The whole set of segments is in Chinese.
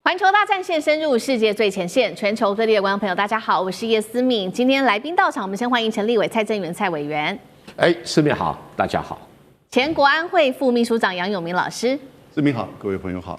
环球大战线深入世界最前线，全球各地的观众朋友，大家好，我是叶思敏。今天来宾到场，我们先欢迎陈立伟、蔡正元蔡委员。思敏好，大家好。前国安会副秘书长杨永明老师。思敏好，各位朋友好。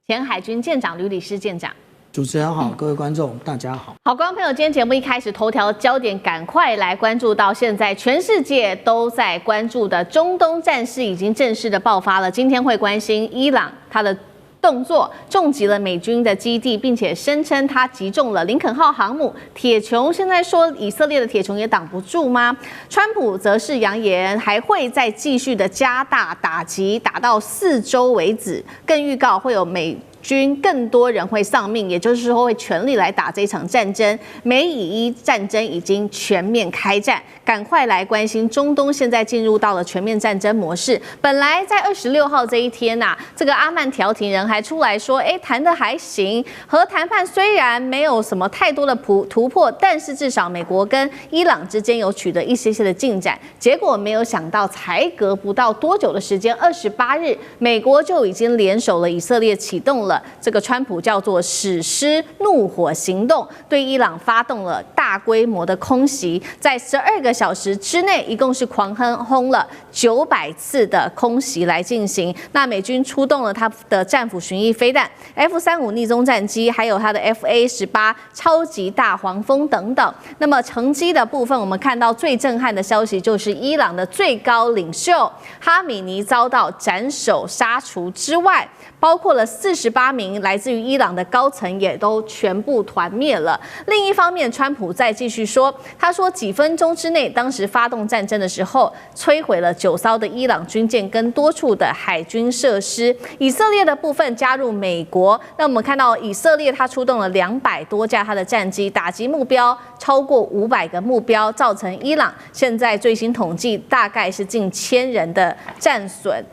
前海军舰长吕礼诗舰长。主持人好，各位观众大家好。好，观众朋友，今天节目一开始，头条焦点赶快来关注到现在全世界都在关注的中东战事已经正式的爆发了。今天会关心伊朗它的动作重击了美军的基地，并且声称他击中了林肯号航母。铁穹现在说以色列的铁穹也挡不住吗？川普则是扬言还会再继续的加大打击，打到4周为止，更预告会有美军更多人会丧命，也就是说会全力来打这场战争。美以伊战争已经全面开战，赶快来关心中东现在进入到了全面战争模式。本来在26号这一天这个阿曼调停人还出来说，谈得还行，和谈判虽然没有什么太多的突破，但是至少美国跟伊朗之间有取得一些的进展。结果没有想到，才隔不到多久的时间，28日，美国就已经联手了以色列，启动了这个川普叫做史诗怒火行动，对伊朗发动了大规模的空袭，在12个小时之内，一共是狂轰了900次的空袭来进行。那美军出动了他的战斧巡弋飞弹、F-35逆踪战机，还有他的 FA-18超级大黄蜂等等。那么成绩的部分，我们看到最震撼的消息就是伊朗的最高领袖哈米尼遭到斩首杀除之外，包括了48名来自于伊朗的高层也都全部团灭了。另一方面，川普再继续说，他说几分钟之内，当时发动战争的时候，摧毁了9艘的伊朗军舰跟多处的海军设施。以色列的部分加入美国，那我们看到以色列他出动了200多架他的战机，打击目标超过500个目标，造成伊朗现在最新统计大概是近1000人的战损。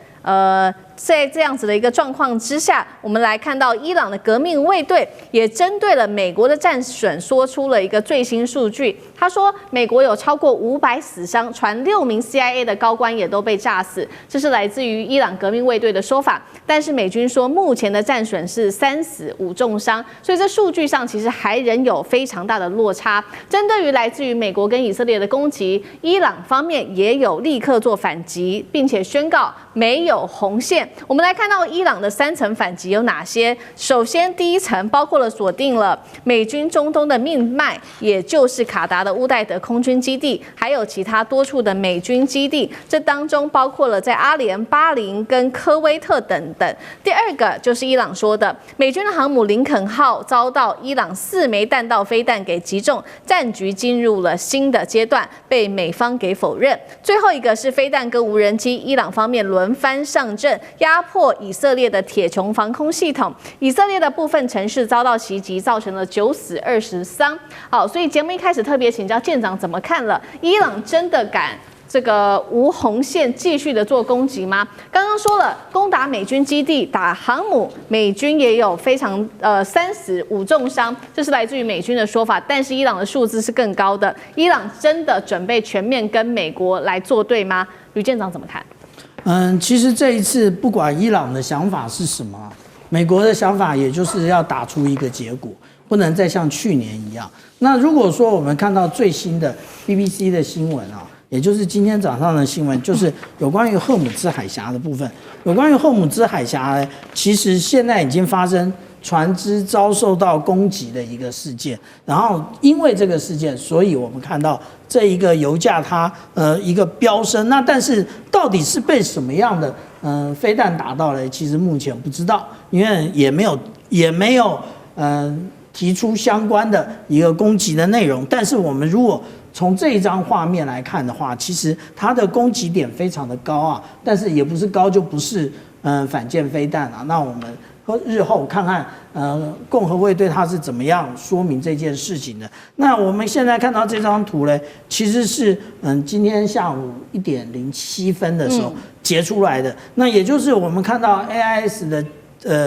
在这样子的一个状况之下，我们来看到伊朗的革命卫队也针对了美国的战损说出了一个最新数据。他说，美国有超过500死伤，传6名 CIA 的高官也都被炸死，这是来自于伊朗革命卫队的说法。但是美军说，目前的战损是3死5重伤，所以这数据上其实还仍有非常大的落差。针对于来自于美国跟以色列的攻击，伊朗方面也有立刻做反击，并且宣告没有红线。我们来看到伊朗的3层反击有哪些？首先，第一层包括了锁定了美军中东的命脉，也就是卡达的乌代德空军基地，还有其他多处的美军基地。这当中包括了在阿联、巴林跟科威特等等。第二个就是伊朗说的，美军的航母林肯号遭到伊朗4枚弹道飞弹给击中，战局进入了新的阶段，被美方给否认。最后一个是飞弹跟无人机，伊朗方面轮番上阵，压迫以色列的铁穹防空系统，以色列的部分城市遭到袭击，造成了9死20伤。好，所以节目一开始特别请教舰长怎么看了？伊朗真的敢这个无红线继续的做攻击吗？刚刚说了，攻打美军基地、打航母，美军也有非常3死5重伤，这是来自于美军的说法，但是伊朗的数字是更高的。伊朗真的准备全面跟美国来作对吗？吕舰长怎么看？其实这一次不管伊朗的想法是什么，美国的想法也就是要打出一个结果，不能再像去年一样。那如果说我们看到最新的 BBC 的新闻也就是今天早上的新闻，就是有关于荷姆兹海峡的部分。有关于荷姆兹海峡，其实现在已经发生船只遭受到攻击的一个事件，然后因为这个事件，所以我们看到这一个油价它一个飙升。那但是到底是被什么样的飞弹打到了，其实目前不知道，因为也没有提出相关的一个攻击的内容。但是我们如果从这一张画面来看的话，其实它的攻击点非常的高但是也不是高就不是反舰飞弹那我们日后看看共和卫队它是怎么样说明这件事情的。那我们现在看到这张图呢，其实是今天下午1点07分的时候截出来的。那也就是我们看到 AIS 的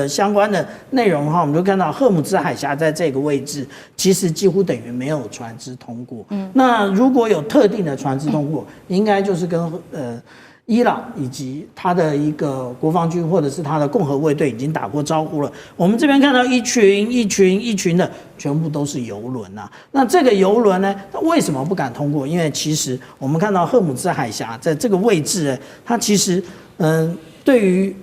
相关的内容的话，我们就看到荷姆兹海峡在这个位置，其实几乎等于没有船只通过。那如果有特定的船只通过，应该就是跟伊朗以及他的一个国防军或者是他的共和卫队已经打过招呼了。我们这边看到一群的，全部都是油轮啊。那这个油轮呢，为什么不敢通过？因为其实我们看到赫姆兹海峡在这个位置呢，它其实对于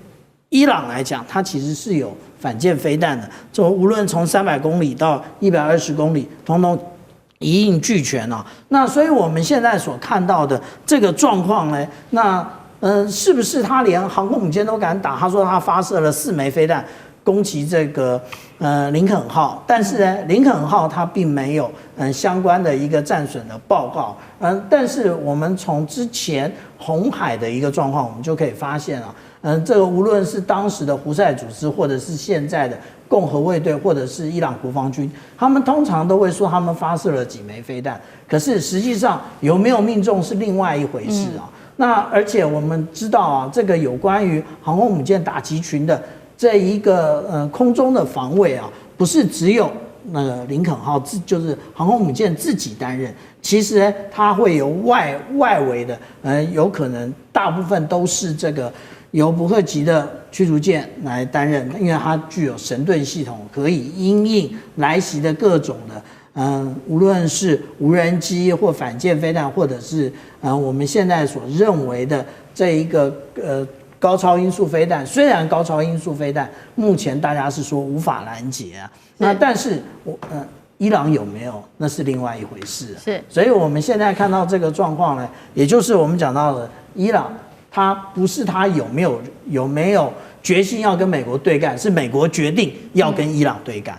伊朗来讲，它其实是有反舰飞弹的，无论从300公里到120公里，通通一应俱全啊。那所以我们现在所看到的这个状况呢，那是不是他连航空母舰都敢打？他说他发射了4枚飞弹攻击这个林肯号，但是呢，林肯号它并没有相关的一个战损的报告。但是我们从之前红海的一个状况，我们就可以发现啊，这个无论是当时的胡塞组织，或者是现在的共和卫队，或者是伊朗国防军，他们通常都会说他们发射了几枚飞弹，可是实际上有没有命中是另外一回事啊。那而且我们知道啊，这个有关于航空母舰打击群的这一个空中的防卫啊，不是只有那个林肯号就是航空母舰自己担任，其实呢，它会有外围的有可能大部分都是这个由伯克级的驱逐舰来担任，因为它具有神盾系统，可以因应来袭的各种的。无论是无人机或反舰飞弹，或者是我们现在所认为的这一个高超音速飞弹，虽然高超音速飞弹目前大家是说无法拦截啊，那但是伊朗有没有那是另外一回事。是，所以我们现在看到这个状况呢，也就是我们讲到的伊朗，它不是它有没有决心要跟美国对干，是美国决定要跟伊朗对干。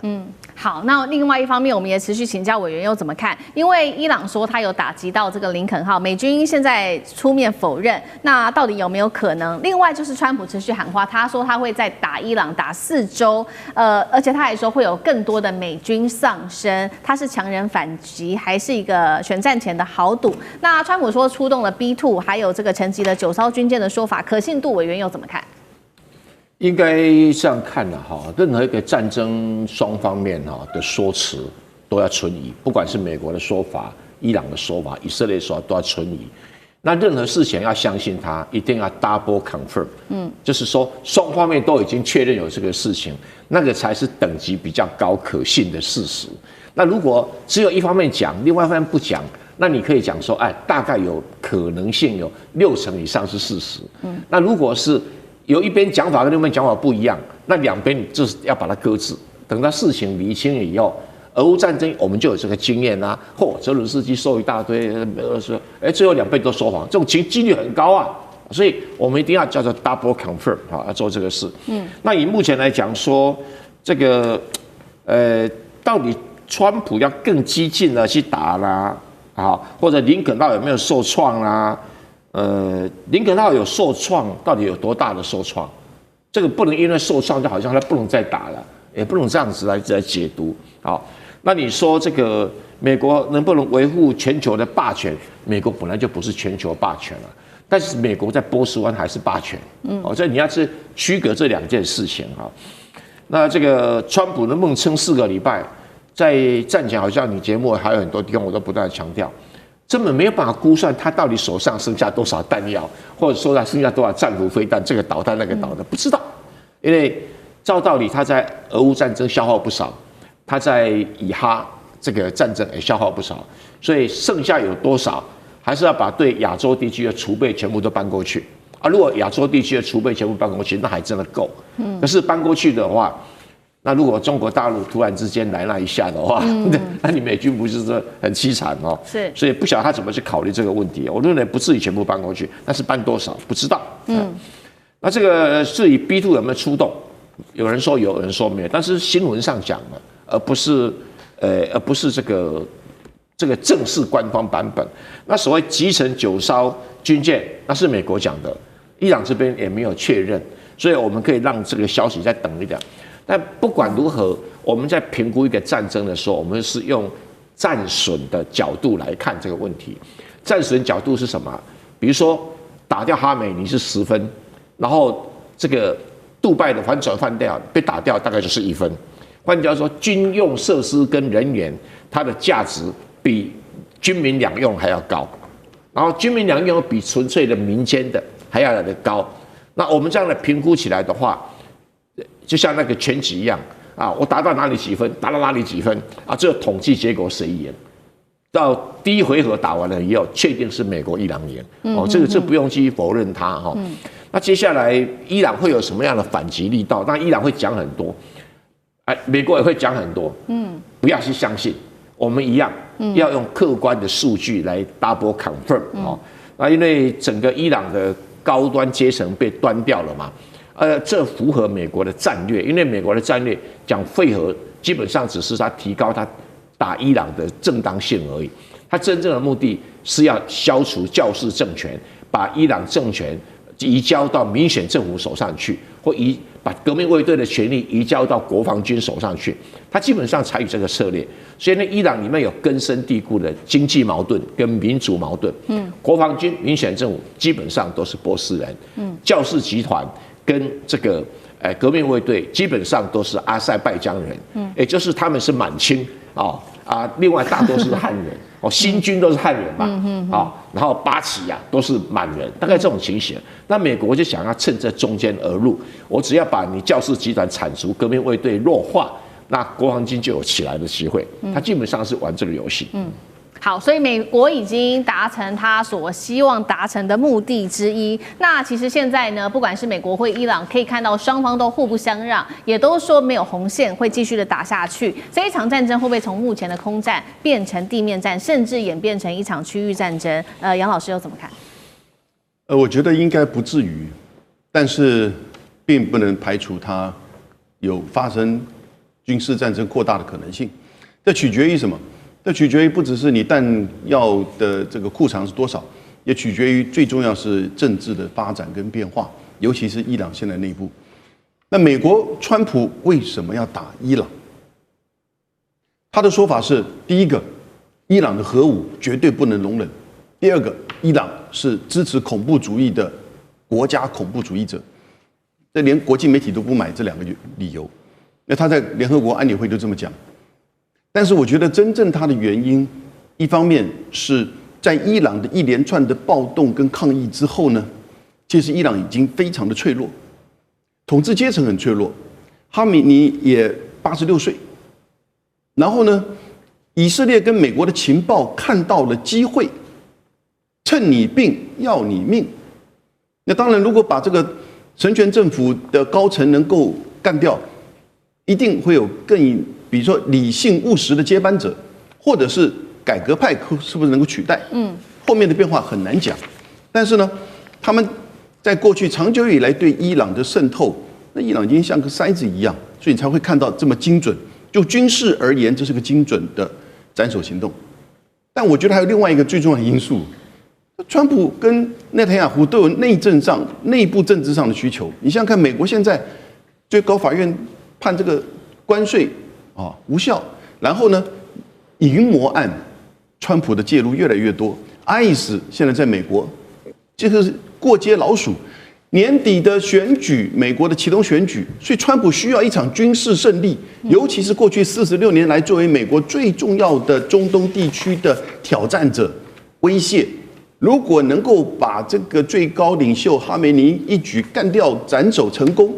好，那另外一方面，我们也持续请教委员又怎么看？因为伊朗说他有打击到这个林肯号，美军现在出面否认，那到底有没有可能？另外就是川普持续喊话，他说他会再打伊朗打4周，而且他还说会有更多的美军丧生，他是强人反击，还是一个选战前的豪赌？那川普说出动了 B2，还有这个沉寂的9艘军舰的说法，可信度委员又怎么看？应该这样看的哈，任何一个战争双方面的说辞都要存疑，不管是美国的说法、伊朗的说法、以色列的说法都要存疑。那任何事情要相信它，一定要 double confirm，就是说双方面都已经确认有这个事情，那个才是等级比较高、可信的事实。那如果只有一方面讲，另外一方面不讲，那你可以讲说，大概有可能性有60%以上是事实。那如果是有一边讲法跟另一边讲法不一样，那两边就是要把它搁置，等到事情厘清以后，俄乌战争我们就有这个经验啊。泽伦斯基说一大堆，说最后两边都说谎，这种几率很高啊。所以我们一定要叫做 double confirm 要做这个事。那以目前来讲说，这个到底川普要更激进的去打啦，或者林肯号有没有受创啦？林肯号有受创，到底有多大的受创？这个不能因为受创就好像他不能再打了，也不能这样子来解读。好，那你说这个美国能不能维护全球的霸权？美国本来就不是全球霸权了，但是美国在波斯湾还是霸权。所以你要是区隔这两件事情啊。那这个川普能不能撑4个礼拜？在战前好像你节目还有很多地方我都不断强调。根本没有办法估算他到底手上剩下多少弹药，或者说他剩下多少战斧飞弹，这个导弹那个导弹不知道，因为照道理他在俄乌战争消耗不少，他在以哈这个战争也消耗不少，所以剩下有多少，还是要把对亚洲地区的储备全部都搬过去啊。如果亚洲地区的储备全部搬过去，那还真的够。可是搬过去的话，那如果中国大陆突然之间来那一下的话，那你美军不是说很凄惨哦？是，所以不晓得他怎么去考虑这个问题。我认为不至于全部搬过去，但是搬多少不知道。那这个至于 B2 有没有出动，有人说有，有人说没有，但是新闻上讲的，而不是这个正式官方版本。那所谓集成9艘军舰，那是美国讲的，伊朗这边也没有确认，所以我们可以让这个消息再等一点。但不管如何，我们在评估一个战争的时候，我们是用战损的角度来看这个问题。战损角度是什么？比如说打掉哈梅尼是10分，然后这个杜拜的帆船翻掉被打掉，大概就是1分。换句话说，军用设施跟人员它的价值比军民两用还要高，然后军民两用比纯粹的民间的还要来得高。那我们这样的评估起来的话，就像那个拳击一样啊，我打到哪里几分，打到哪里几分啊，这个统计结果谁赢？到第一回合打完了以后，确定是美国伊朗赢哦，这不用去否认它哈。那接下来伊朗会有什么样的反击力道？那伊朗会讲很多，美国也会讲很多，不要去相信，我们一样要用客观的数据来 double confirm 哦。那因为整个伊朗的高端阶层被端掉了嘛，这符合美国的战略，因为美国的战略讲废核，基本上只是他提高他打伊朗的正当性而已，他真正的目的是要消除教士政权，把伊朗政权移交到民选政府手上去，或把革命卫队的权力移交到国防军手上去，他基本上采取这个策略。所以呢，伊朗里面有根深蒂固的经济矛盾跟民族矛盾。国防军、民选政府基本上都是波斯人，教士集团跟这个革命卫队基本上都是阿塞拜疆人，也就是他们是满清另外大多是汉人哦，新军都是汉人嘛，然后八旗都是满人，大概这种情形。那美国就想要趁这中间而入，我只要把你教士集团铲除，革命卫队弱化，那国防军就有起来的机会。他基本上是玩这个游戏。好，所以美国已经达成他所希望达成的目的之一。那其实现在呢，不管是美国或伊朗，可以看到双方都互不相让，也都说没有红线，会继续的打下去。这一场战争会不会从目前的空战变成地面战，甚至演变成一场区域战争？杨老师又怎么看？我觉得应该不至于，但是并不能排除它有发生军事战争扩大的可能性。这取决于什么？这取决于不只是你弹药的这个库藏是多少，也取决于最重要是政治的发展跟变化，尤其是伊朗现在内部。那美国川普为什么要打伊朗？他的说法是：第一个，伊朗的核武绝对不能容忍；第二个，伊朗是支持恐怖主义的国家恐怖主义者。这连国际媒体都不买这两个理由，那他在联合国安理会都这么讲。但是我觉得真正它的原因，一方面是在伊朗的一连串的暴动跟抗议之后呢，其实伊朗已经非常的脆弱，统治阶层很脆弱，哈梅尼也86岁，然后呢，以色列跟美国的情报看到了机会，趁你病要你命。那当然，如果把这个神权政府的高层能够干掉，一定会有比如说理性务实的接班者，或者是改革派是不是能够取代？后面的变化很难讲。但是呢，他们在过去长久以来对伊朗的渗透，那伊朗已经像个筛子一样，所以你才会看到这么精准。就军事而言，这是个精准的斩首行动。但我觉得还有另外一个最重要的因素，川普跟内塔尼亚胡都有内部政治上的需求。你想想看，美国现在最高法院判这个关税无效，然后呢，淫魔案，川普的介入越来越多。ICE 现在在美国，这个是过街老鼠。年底的选举，美国的启动选举，所以川普需要一场军事胜利，尤其是过去46年来作为美国最重要的中东地区的挑战者威胁。如果能够把这个最高领袖哈梅尼一举干掉、斩首成功，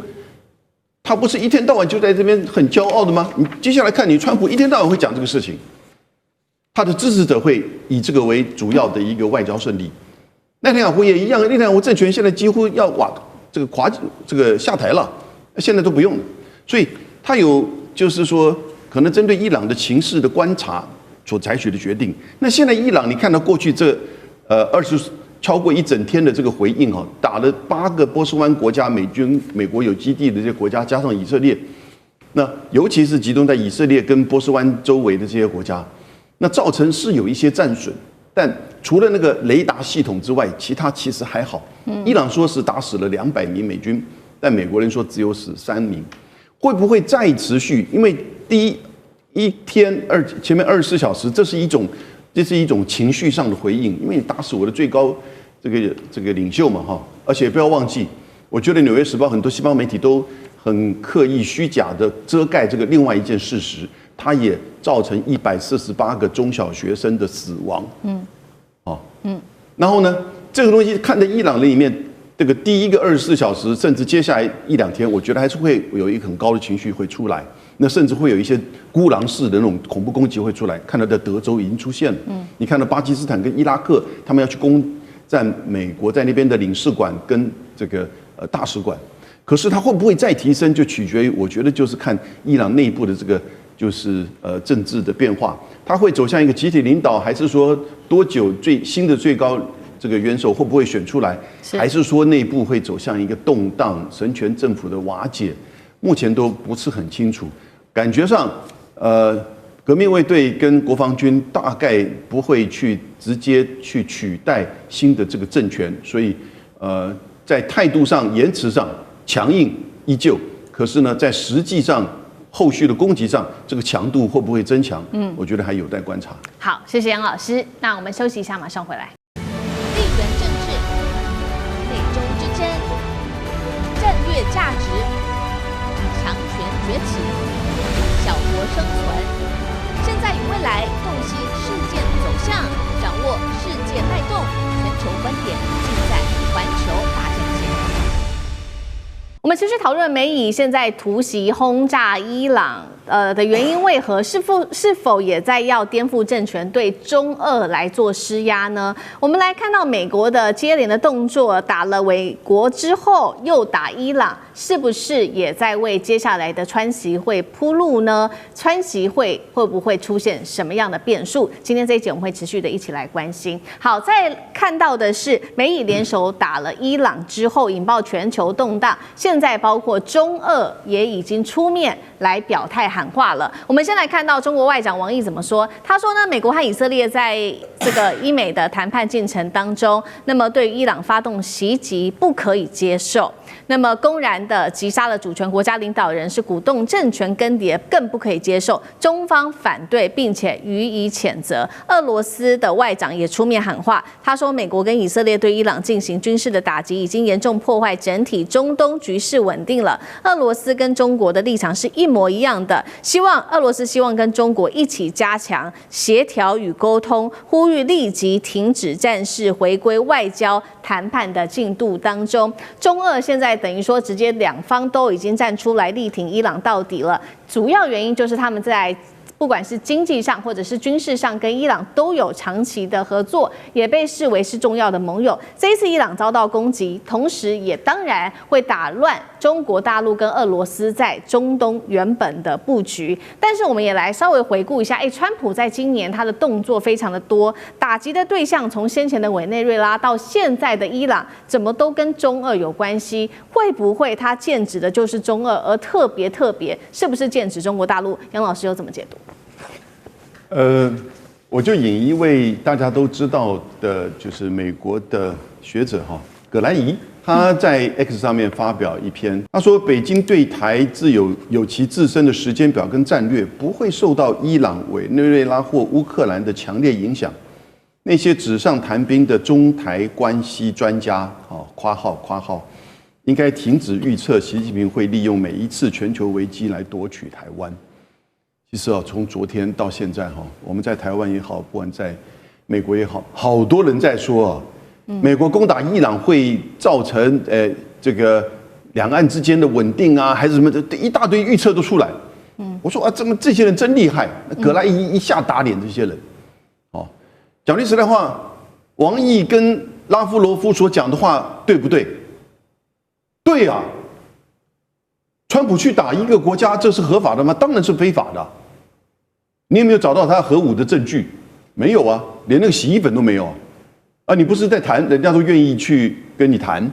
他不是一天到晚就在这边很骄傲的吗？你接下来看，你川普一天到晚会讲这个事情，他的支持者会以这个为主要的一个外交胜利。内塔尼亚胡也一样，内塔尼亚胡政权现在几乎要下台了，现在都不用了。所以他有就是说，可能针对伊朗的情势的观察所采取的决定。那现在伊朗，你看到过去超过一整天的这个回应打了8个波斯湾国家美国有基地的这些国家，加上以色列，那尤其是集中在以色列跟波斯湾周围的这些国家，那造成是有一些战损，但除了那个雷达系统之外，其他其实还好。伊朗说是打死了200名美军，但美国人说只有死3名，会不会再持续？因为第一天前面24小时，这是一种情绪上的回应，因为你打死我的最高这个领袖嘛而且不要忘记，我觉得《纽约时报》很多西方媒体都很刻意虚假的遮盖这个另外一件事实，它也造成148个中小学生的死亡。然后呢，这个东西看在伊朗里面这个第一个24小时，甚至接下来1、2天，我觉得还是会有一个很高的情绪会出来。那甚至会有一些孤狼式的那种恐怖攻击会出来。看到在德州已经出现了，你看到巴基斯坦跟伊拉克，他们要去攻占美国在那边的领事馆跟这个大使馆。可是它会不会再提升，就取决于我觉得就是看伊朗内部的这个就是政治的变化，它会走向一个集体领导，还是说多久新的最高这个元首会不会选出来，还是说内部会走向一个动荡、神权政府的瓦解？目前都不是很清楚。感觉上，革命卫队跟国防军大概不会去直接去取代新的这个政权，所以在态度上、言辞上强硬依旧，可是呢，在实际上后续的攻击上，这个强度会不会增强？我觉得还有待观察。好，谢谢杨老师。那我们休息一下，马上回来。地缘政治、内中之争、战略价值、强权崛起、小国生存，现在与未来洞悉事件走向，掌握世界脉动，全球观点尽在环球大战线。我们持续讨论美以现在突袭轰炸伊朗的原因为何？是否也在要颠覆政权，对中俄来做施压呢？我们来看到美国的接连的动作，打了美国之后又打伊朗，是不是也在为接下来的川习会铺路呢？川习会会不会出现什么样的变数？今天这一集我们会持续的一起来关心。好，再看到的是美以联手打了伊朗之后，引爆全球动荡。现在包括中俄也已经出面来表态喊话了。我们先来看到中国外长王毅怎么说。他说呢，美国和以色列在这个伊美的谈判进程当中，那么对伊朗发动袭击不可以接受。那么公然的击杀了主权国家领导人，是鼓动政权更迭，更不可以接受。中方反对，并且予以谴责。俄罗斯的外长也出面喊话，他说美国跟以色列对伊朗进行军事的打击，已经严重破坏整体中东局势稳定了。俄罗斯跟中国的立场是一模一样的，俄罗斯希望跟中国一起加强协调与沟通，呼吁立即停止战事，回归外交谈判的进度当中。中俄现在等于说直接两方都已经站出来力挺伊朗到底了，主要原因就是他们在不管是经济上或者是军事上，跟伊朗都有长期的合作，也被视为是重要的盟友。这一次伊朗遭到攻击，同时也当然会打乱中国大陆跟俄罗斯在中东原本的布局。但是我们也来稍微回顾一下，川普在今年他的动作非常的多，打击的对象从先前的委内瑞拉到现在的伊朗，怎么都跟中俄有关系？会不会他剑指的就是中俄，而特别是不是剑指中国大陆？杨老师有怎么解读？我就引一位大家都知道的，就是美国的学者葛莱仪，他在 X 上面发表一篇，他说北京对台自有其自身的时间表跟战略，不会受到伊朗、委内瑞拉或乌克兰的强烈影响。那些纸上谈兵的中台关系专家，括号，应该停止预测习近平会利用每一次全球危机来夺取台湾。其实从昨天到现在我们在台湾也好，不管在美国也好，好多人在说美国攻打伊朗会造成这个两岸之间的稳定啊，还是什么的，一大堆预测都出来。我说这些人真厉害，葛莱伊一下打脸这些人。讲句实在话，王毅跟拉夫罗夫所讲的话对不对？对啊。川普去打一个国家，这是合法的吗？当然是非法的。你有没有找到他核武的证据？没有啊，连那个洗衣粉都没有啊！你不是在谈，人家都愿意去跟你谈。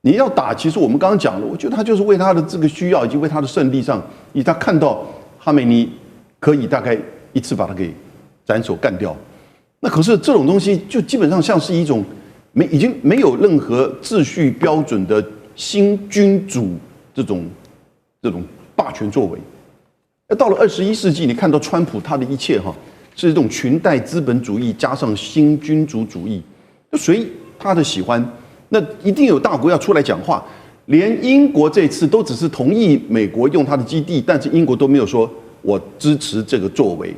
你要打，其实我们刚刚讲了，我觉得他就是为他的这个需要，以及为他的胜利上，以及他看到哈梅尼可以大概一次把他给斩首干掉。那可是这种东西，就基本上像是一种已经没有任何秩序标准的新君主这种霸权作为。到了21世纪，你看到川普他的一切是一种裙带资本主义加上新君主主义，就随他的喜欢。那一定有大国要出来讲话，连英国这次都只是同意美国用他的基地，但是英国都没有说我支持这个作为，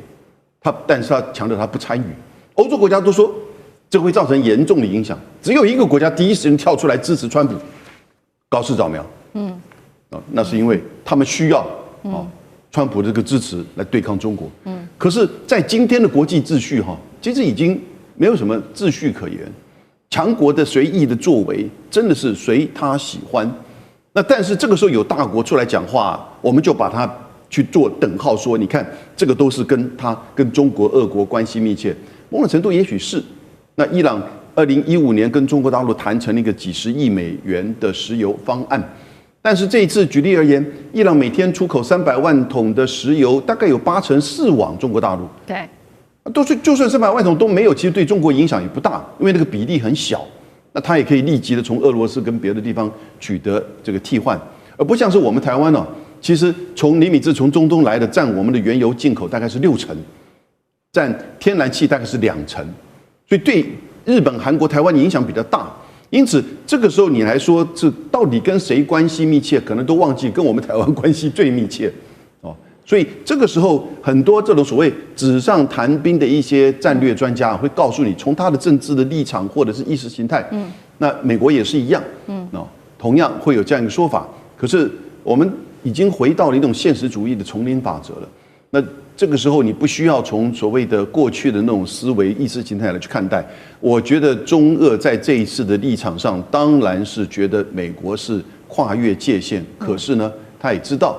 但是他强调他不参与。欧洲国家都说这会造成严重的影响。只有一个国家第一时间跳出来支持川普，高市早苗，那是因为他们需要川普这个支持来对抗中国。可是，在今天的国际秩序其实已经没有什么秩序可言，强国的随意的作为真的是随他喜欢。那但是这个时候有大国出来讲话，我们就把它去做等号，说你看这个都是跟中国、俄国关系密切，某种程度也许是。那伊朗2015年跟中国大陆谈成了一个几十亿美元的石油方案，但是这一次举例而言，伊朗每天出口300万桶的石油，大概有84%往中国大陆。对，就算300万桶都没有，其实对中国影响也不大，因为那个比例很小。那它也可以立即的从俄罗斯跟别的地方取得这个替换，而不像是我们台湾其实从尼米兹从中东来的占我们的原油进口大概是60%，占天然气大概是2%，所以对日本、韩国、台湾影响比较大。因此这个时候你来说，这到底跟谁关系密切，可能都忘记跟我们台湾关系最密切。所以这个时候，很多这种所谓纸上谈兵的一些战略专家会告诉你，从他的政治的立场或者是意识形态，那美国也是一样，同样会有这样一个说法。可是我们已经回到了一种现实主义的丛林法则了。那这个时候，你不需要从所谓的过去的那种思维、意识形态来去看待。我觉得中俄在这一次的立场上，当然是觉得美国是跨越界限，可是呢，他也知道。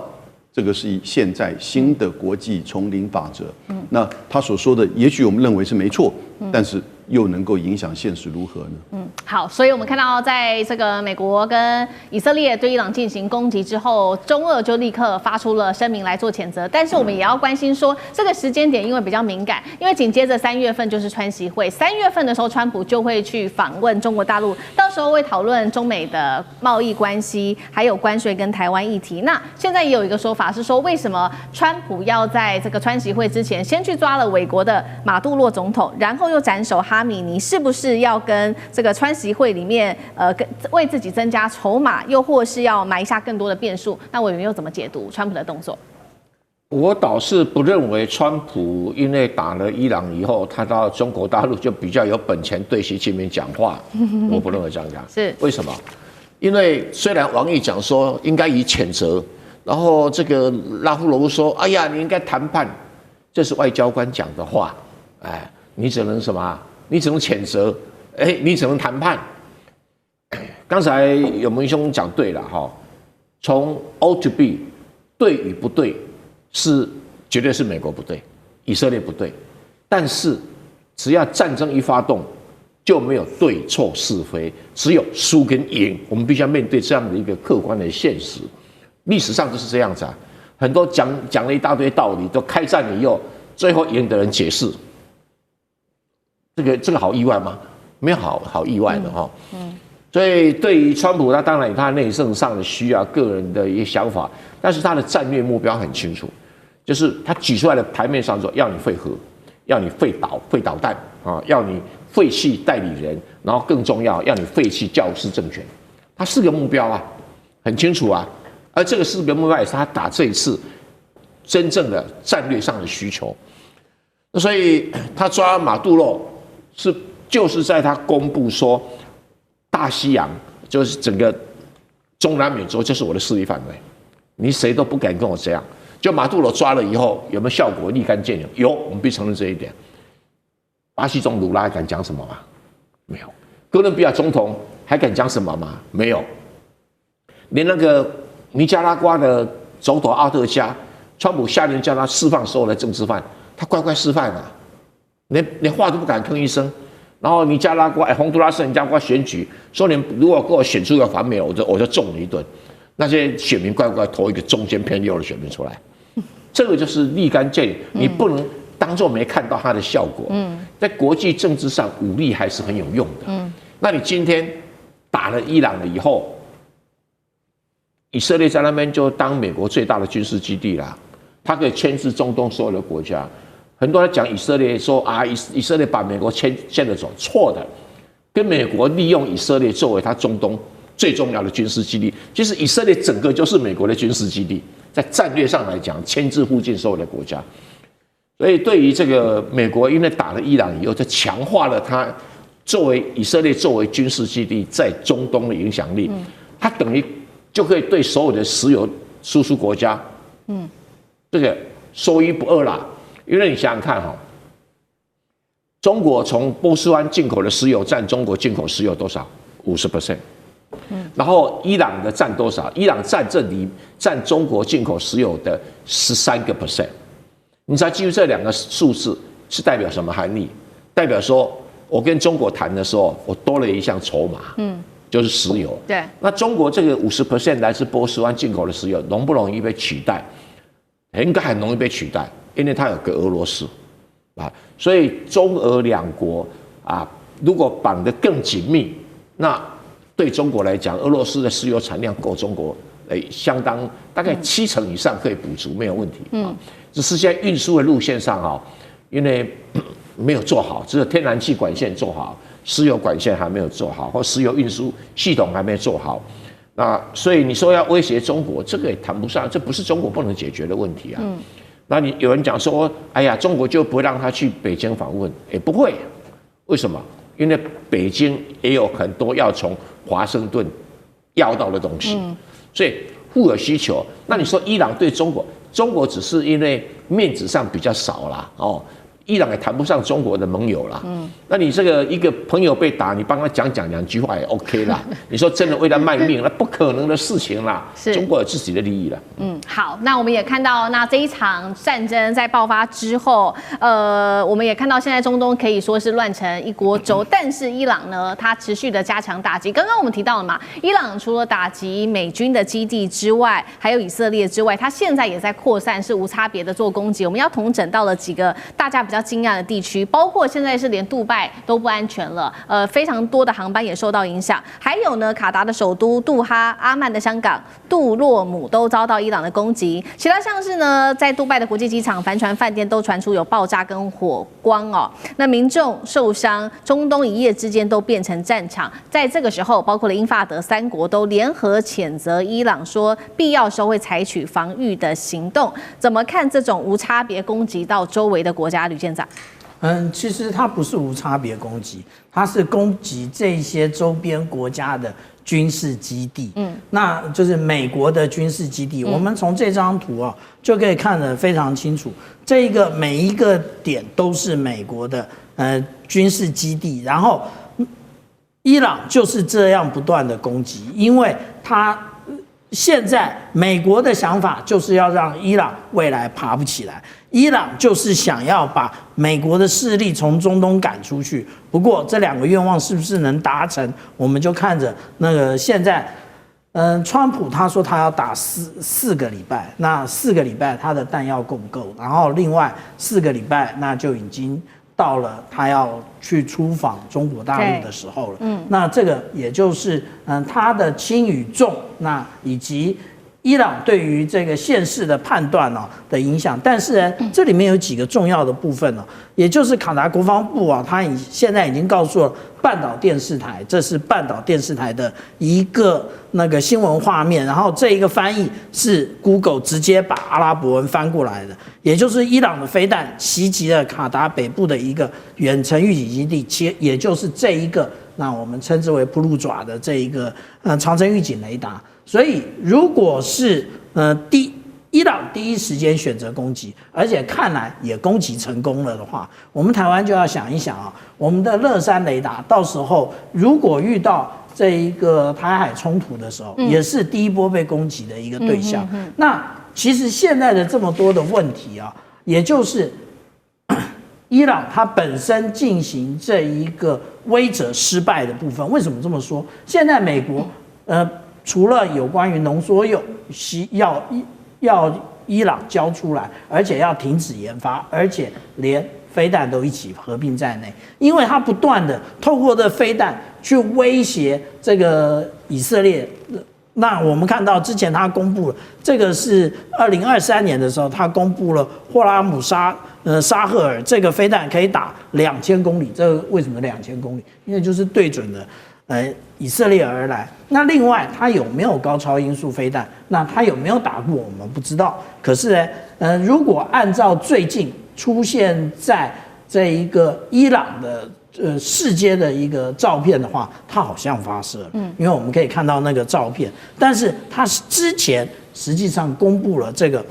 这个是现在新的国际丛林法则。那他所说的，也许我们认为是没错，但是又能够影响现实如何呢？好，所以我们看到，在这个美国跟以色列对伊朗进行攻击之后，中俄就立刻发出了声明来做谴责。但是我们也要关心说，这个时间点因为比较敏感，因为紧接着3月份就是川习会，3月份的时候，川普就会去访问中国大陆，到时候会讨论中美的贸易关系，还有关税跟台湾议题。那现在也有一个说法是说，为什么川普要在这个川习会之前先去抓了美国的马杜罗总统，然后又斩首哈米尼，是不是要跟这个川习会里面为自己增加筹码，又或是要埋下更多的变数？那委员又怎么解读川普的动作？我倒是不认为川普因为打了伊朗以后，他到中国大陆就比较有本钱对习近平讲话。我不认为这样讲。是为什么？因为虽然王毅讲说应该以谴责，然后这个拉夫罗夫说：“哎呀，你应该谈判。”这是外交官讲的话。哎，你只能什么？你只能谴责。你只能谈判。刚才有文兄讲对了哈，从 O to B， 对与不对是绝对是美国不对，以色列不对，但是只要战争一发动，就没有对错是非，只有输跟赢。我们必须要面对这样的一个客观的现实。历史上就是这样子啊，很多讲了一大堆道理，都开战以后，最后赢的人解释。这个好意外吗？没有好意外的哈。所以对于川普，他当然有他内政上的需要、个人的一些想法，但是他的战略目标很清楚，就是他举出来的牌面上说，要你废核，要你废导弹啊，要你废弃代理人，然后更重要，要你废弃教师政权。他4个目标啊，很清楚啊。而这个4个目标也是他打这一次真正的战略上的需求。所以他抓马杜罗就是在他公布说，大西洋就是整个中南美洲就是我的势力范围，你谁都不敢跟我这样。就马杜罗抓了以后有没有效果？立竿见影，有，我们必须承认这一点。巴西总统鲁拉还敢讲什么吗？没有。哥伦比亚总统还敢讲什么吗？没有。连那个尼加拉瓜的总统奥特加，川普下令叫他释放所有的政治犯，他乖乖释放了，连话都不敢吭一声。然后尼加拉瓜、洪都拉斯人家瓜选举，说你如果给我选出一个反美，我就揍你一顿。那些选民乖乖投一个中间偏右的选民出来，这个就是立竿见影，你不能当作没看到它的效果。在国际政治上，武力还是很有用的。那你今天打了伊朗了以后，以色列在那边就当美国最大的军事基地啦，它可以牵制中东所有的国家。很多人讲以色列说啊，以色列把美国牵着走，错的。跟美国利用以色列作为它中东最重要的军事基地，其实以色列整个就是美国的军事基地，在战略上来讲，牵制附近所有的国家。所以对于这个美国，因为打了伊朗以后，就强化了它作为以色列作为军事基地在中东的影响力，它等于就可以对所有的石油输出国家，这个说一不二啦。因为你想想看哈，中国从波斯湾进口的石油占中国进口石油多少？50%。然后伊朗的占多少？伊朗占中国进口石油的13%。你才记住这两个数字是代表什么含义？代表说我跟中国谈的时候，我多了一项筹码，就是石油。对，那中国这个50%来自波斯湾进口的石油，容不容易被取代？应该很容易被取代，因为它有个俄罗斯啊，所以中俄两国啊，如果绑得更紧密，那对中国来讲，俄罗斯的石油产量够中国相当大概70%以上可以补足，没有问题。只是现在运输的路线上啊，因为没有做好，只有天然气管线做好，石油管线还没有做好，或石油运输系统还没做好。那所以你说要威胁中国，这个也谈不上，这不是中国不能解决的问题啊。那你有人讲说，哎呀，中国就不会让他去北京访问，也不会。为什么？因为北京也有很多要从华盛顿要到的东西，所以互有需求。那你说伊朗对中国，中国只是因为面子上比较少啦，伊朗也谈不上中国的盟友啦。那你这个一个朋友被打，你帮他讲2句话也 OK 啦。你说真的为他卖命，那不可能的事情啦。中国有自己的利益啦。好，那我们也看到，那这一场战争在爆发之后，我们也看到现在中东可以说是乱成一锅粥。但是伊朗呢，它持续的加强打击。刚刚我们提到了嘛，伊朗除了打击美军的基地之外，还有以色列之外，它现在也在扩散，是无差别的做攻击。我们要统整到了几个大家比较惊讶的地区，包括现在是连杜拜都不安全了，非常多的航班也受到影响。还有呢，卡达的首都杜哈、阿曼的香港、杜洛姆都遭到伊朗的攻击。其他像是呢，在杜拜的国际机场、帆船、饭店都传出有爆炸跟火光哦。那民众受伤，中东一夜之间都变成战场。在这个时候，包括了英法德3国都联合谴责伊朗，说必要时候会采取防御的行动。怎么看这种无差别攻击到周围的国家？吕舰长。其实它不是无差别攻击，它是攻击这些周边国家的军事基地。那就是美国的军事基地。我们从这张图啊就可以看得非常清楚，这个每一个点都是美国的军事基地，然后伊朗就是这样不断的攻击，因为它现在美国的想法就是要让伊朗未来爬不起来。伊朗就是想要把美国的势力从中东赶出去，不过这2个愿望是不是能达成，我们就看着那个现在，川普他说他要打四个礼拜，那4个礼拜他的弹药够不够？然后另外4个礼拜那就已经到了他要去出访中国大陆的时候了。那这个也就是他的轻与重，那以及伊朗对于这个现势的判断的影响。但是呢，这里面有几个重要的部分也就是卡达国防部他现在已经告诉了半岛电视台，这是半岛电视台的一个那个新闻画面，然后这一个翻译是 Google 直接把阿拉伯文翻过来的，也就是伊朗的飞弹袭击了卡达北部的一个远程预警基地，也就是这一个那我们称之为扑噜爪的这一个长程预警雷达。所以如果是伊朗第一时间选择攻击，而且看来也攻击成功了的话，我们台湾就要想一想我们的乐山雷达到时候如果遇到这一个台海冲突的时候，也是第一波被攻击的一个对象。那其实现在的这么多的问题也就是伊朗它本身进行这一个威慑失败的部分。为什么这么说？现在美国除了有关于浓缩铀要伊朗交出来，而且要停止研发，而且连飞弹都一起合并在内，因为它不断的透过这飞弹去威胁这个以色列。那我们看到之前他公布了，这个是2023年的时候，他公布了霍拉姆沙赫尔这个飞弹可以打2000公里。这个为什么2000公里？因为就是对准了以色列而来。那另外它有没有高超音速飞弹？那它有没有打过我们不知道。可是如果按照最近出现在这一个伊朗的世界的一个照片的话，它好像发射了，因为我们可以看到那个照片，但是它之前实际上公布了这个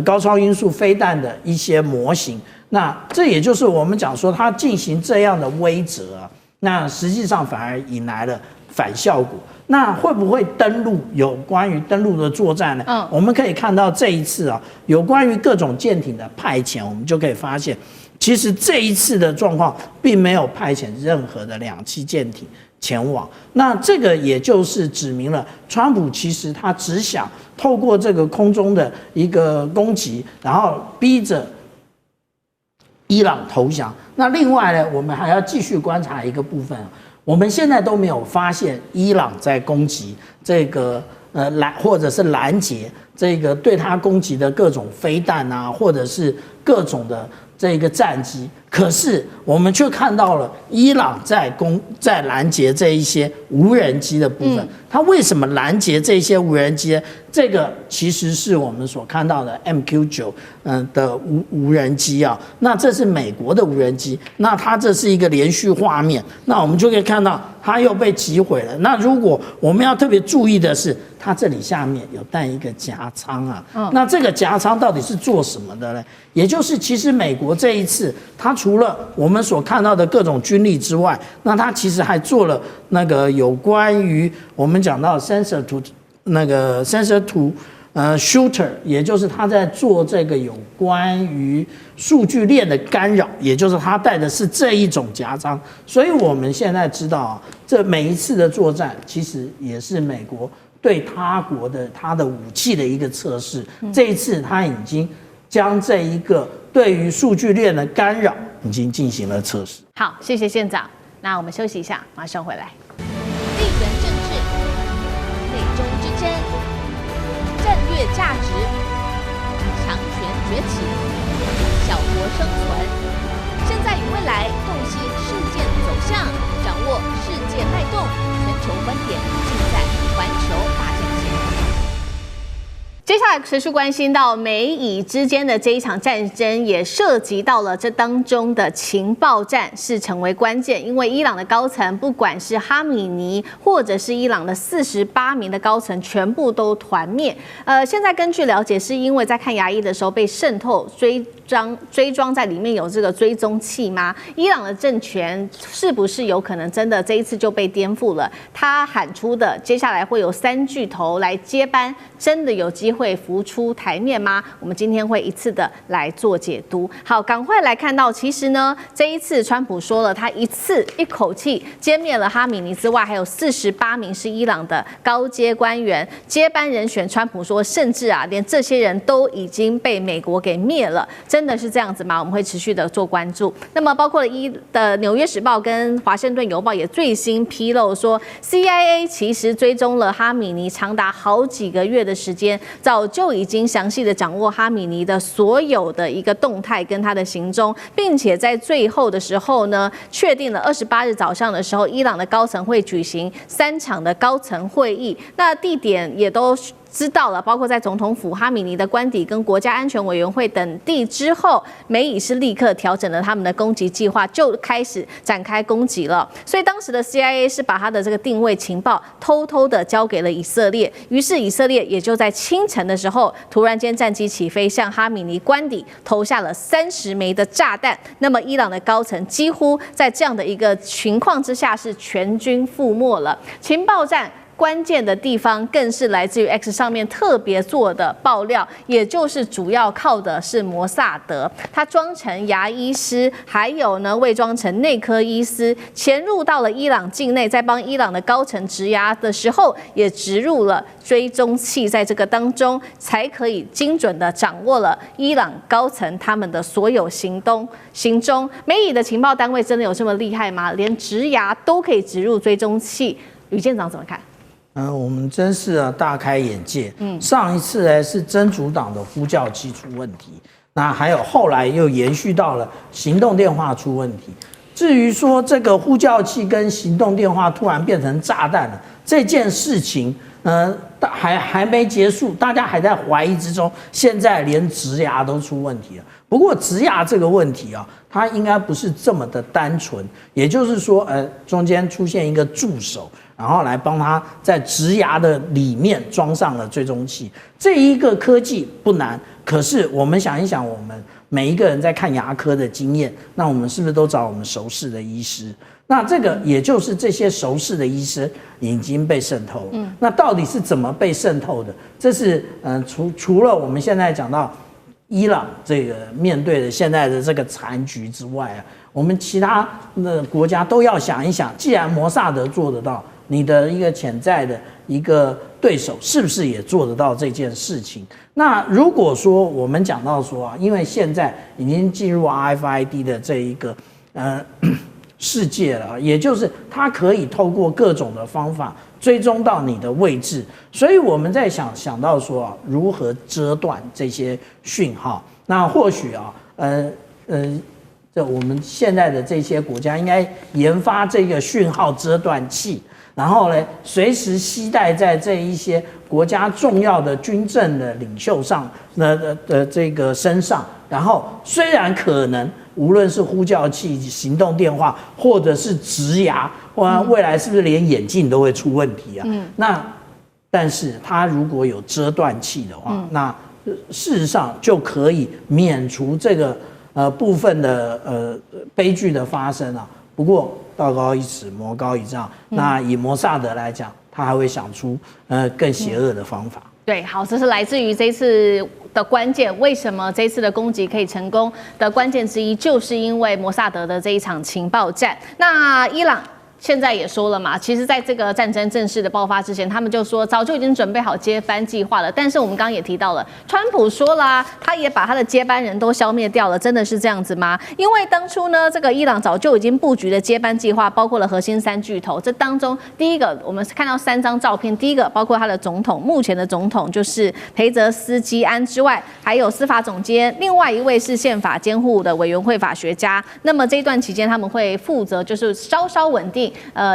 高超音速飞弹的一些模型，那这也就是我们讲说它进行这样的威慑啊，那实际上反而引来了反效果。那会不会登陆？有关于登陆的作战呢？我们可以看到这一次啊，有关于各种舰艇的派遣，我们就可以发现，其实这一次的状况并没有派遣任何的两栖舰艇前往。那这个也就是指明了，川普其实他只想透过这个空中的一个攻击，然后逼着伊朗投降。那另外呢，我们还要继续观察一个部分。我们现在都没有发现伊朗在攻击这个或者是拦截这个对他攻击的各种飞弹啊，或者是各种的这个战机，可是我们却看到了伊朗在拦截这一些无人机的部分。它为什么拦截这些无人机呢？这个其实是我们所看到的 MQ9 的无人机啊。那这是美国的无人机，那它这是一个连续画面，那我们就可以看到它又被击毁了。那如果我们要特别注意的是，它这里下面有带一个夹舱啊。那这个夹舱到底是做什么的呢？也就是其实美国这一次，它除了我们所看到的各种军力之外，那它其实还做了那个有关于我们讲到 sensor to shooter， 也就是他在做这个有关于数据链的干扰，也就是他带的是这一种夹舱。所以我们现在知道啊，这每一次的作战其实也是美国对他国的他的武器的一个测试。这一次他已经将这一个对于数据链的干扰已经进行了测试。好，谢谢县长。那我们休息一下，马上回来。地缘政治、美中之争、战略价值、强权崛起、小国生存，现在与未来洞悉事件走向，掌握世界脉动，全球观点尽在环球大战线。接下来持续关心到美以之间的这一场战争，也涉及到了这当中的情报战是成为关键，因为伊朗的高层，不管是哈米尼或者是伊朗的48名的高层，全部都团灭。现在根据了解，是因为在看牙医的时候被渗透追装在里面有这个追踪器吗？伊朗的政权是不是有可能真的这一次就被颠覆了？他喊出的接下来会有3巨头来接班，真的有机会浮出台面吗？我们今天会一次的来做解读。好，赶快来看到，其实呢，这一次川普说了，他一口气歼灭了哈米尼之外，还有48名是伊朗的高阶官员接班人选。川普说，甚至啊，连这些人都已经被美国给灭了。真的是这样子吗？我们会持续的做关注。那么包括的《纽约时报》跟《华盛顿邮报》也最新披露说 ，CIA 其实追踪了哈米尼长达好几个月的时间，早就已经详细的掌握哈米尼的所有的一个动态跟他的行踪，并且在最后的时候呢，确定了28日早上的时候，伊朗的高层会举行3场的高层会议，那地点也都知道了，包括在总统府、哈米尼的官邸跟国家安全委员会等地之后，美以是立刻调整了他们的攻击计划，就开始展开攻击了。所以当时的 CIA 是把他的这个定位情报偷偷的交给了以色列，于是以色列也就在清晨的时候，突然间战机起飞，向哈米尼官邸投下了30枚的炸弹。那么伊朗的高层几乎在这样的一个情况之下是全军覆没了。情报战关键的地方更是来自于 X 上面特别做的爆料，也就是主要靠的是摩萨德，他装成牙医师，还有呢伪装成内科医师，潜入到了伊朗境内，在帮伊朗的高层植牙的时候，也植入了追踪器，在这个当中才可以精准的掌握了伊朗高层他们的所有行踪。美以的情报单位真的有这么厉害吗？连植牙都可以植入追踪器？吕舰长怎么看？我们真是大开眼界。上一次呢是真主党的呼叫机出问题，那还有后来又延续到了行动电话出问题。至于说这个呼叫器跟行动电话突然变成炸弹了这件事情，还没结束，大家还在怀疑之中。现在连植牙都出问题了。不过植牙这个问题啊，它应该不是这么的单纯，也就是说，中间出现一个助手，然后来帮他在植牙的里面装上了追踪器。这一个科技不难，可是我们想一想，我们每一个人在看牙科的经验，那我们是不是都找我们熟识的医师？那这个也就是这些熟识的医师已经被渗透了。那到底是怎么被渗透的？这是除了我们现在讲到伊朗这个面对的现在的这个残局之外啊，我们其他的国家都要想一想，既然摩萨德做得到，你的一个潜在的一个对手是不是也做得到这件事情？那如果说我们讲到说啊，因为现在已经进入 RFID 的这一个世界了，也就是它可以透过各种的方法追踪到你的位置，所以我们在想到说啊，如何遮断这些讯号？那或许啊，这我们现在的这些国家应该研发这个讯号遮断器，然后呢，随时携带在这一些国家重要的军政的领袖上的这个身上，然后虽然可能无论是呼叫器、行动电话，或者是植牙，未来是不是连眼镜都会出问题啊？那但是它如果有遮断器的话，那事实上就可以免除这个部分的悲剧的发生啊。不过道高一尺，魔高一丈。那以摩萨德来讲，他还会想出更邪恶的方法。对，好，这是来自于这一次的关键。为什么这一次的攻击可以成功的关键之一，就是因为摩萨德的这一场情报战。那伊朗现在也说了嘛，其实在这个战争正式的爆发之前，他们就说早就已经准备好接班计划了。但是我们刚刚也提到了，川普说啦，他也把他的接班人都消灭掉了，真的是这样子吗？因为当初呢，这个伊朗早就已经布局的接班计划，包括了核心3巨头。这当中，第一个我们看到3张照片，第一个包括他的总统，目前的总统就是裴泽斯基安之外，还有司法总监，另外一位是宪法监护的委员会法学家。那么这一段期间，他们会负责就是稍稍稳定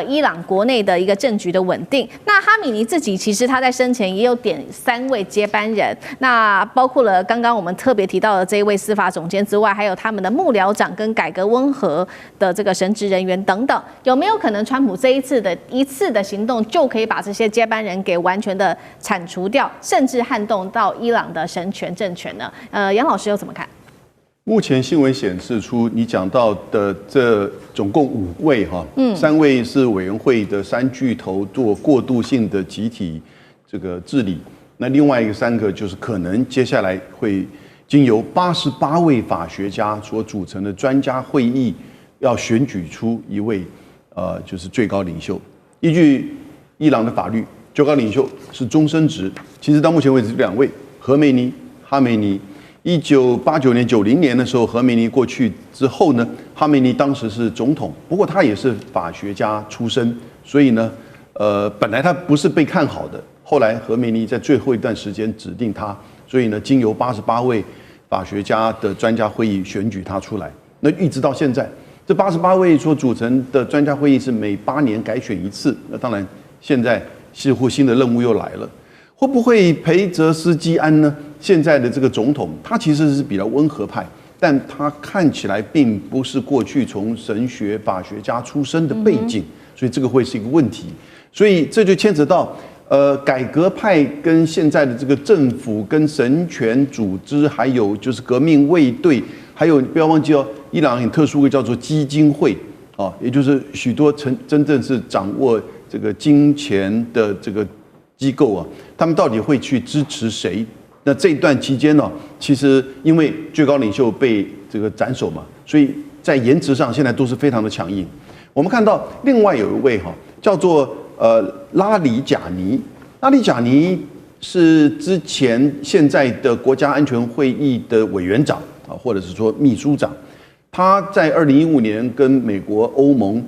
伊朗国内的一个政局的稳定。那哈米尼自己其实他在生前也有点3位接班人，那包括了刚刚我们特别提到的这一位司法总监之外，还有他们的幕僚长跟改革温和的这个神职人员等等。有没有可能川普这一次的行动就可以把这些接班人给完全的铲除掉，甚至撼动到伊朗的神权政权呢？杨老师又怎么看？目前新闻显示出你讲到的这总共5位3位是委员会的3巨头做过渡性的集体这个治理，那另外一个3个就是可能接下来会经由88位法学家所组成的专家会议，要选举出一位就是最高领袖。依据伊朗的法律，最高领袖是终身职，其实到目前为止2位，哈梅尼。1989年、90年的时候，哈梅尼过去之后呢，哈梅尼当时是总统，不过他也是法学家出身，所以呢，本来他不是被看好的，后来哈梅尼在最后一段时间指定他，所以呢，经由88位法学家的专家会议选举他出来。那一直到现在，这88位所组成的专家会议是每8年改选一次。那当然，现在似乎新的任务又来了。会不会裴泽斯基安呢？现在的这个总统，他其实是比较温和派，但他看起来并不是过去从神学法学家出身的背景，所以这个会是一个问题。所以这就牵扯到改革派跟现在的这个政府跟神权组织，还有就是革命卫队，还有不要忘记哦，伊朗很特殊的叫做基金会啊，也就是许多真正是掌握这个金钱的这个机构啊，他们到底会去支持谁？那这一段期间呢，其实因为最高领袖被这个斩首嘛，所以在言辞上现在都是非常的强硬。我们看到另外有一位叫做拉里贾尼，拉里贾尼是之前现在的国家安全会议的委员长啊，或者是说秘书长。他在2015年跟美国、欧盟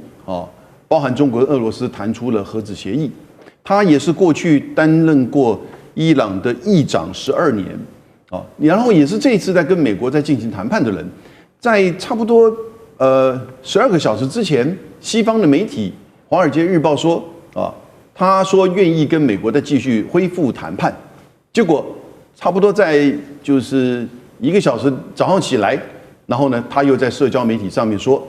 包含中国、俄罗斯谈出了核子协议。他也是过去担任过伊朗的议长12年，然后也是这一次在跟美国在进行谈判的人，在差不多12个小时之前，西方的媒体《华尔街日报》说啊，他说愿意跟美国再继续恢复谈判，结果差不多在就是1个小时早上起来，然后呢，他又在社交媒体上面说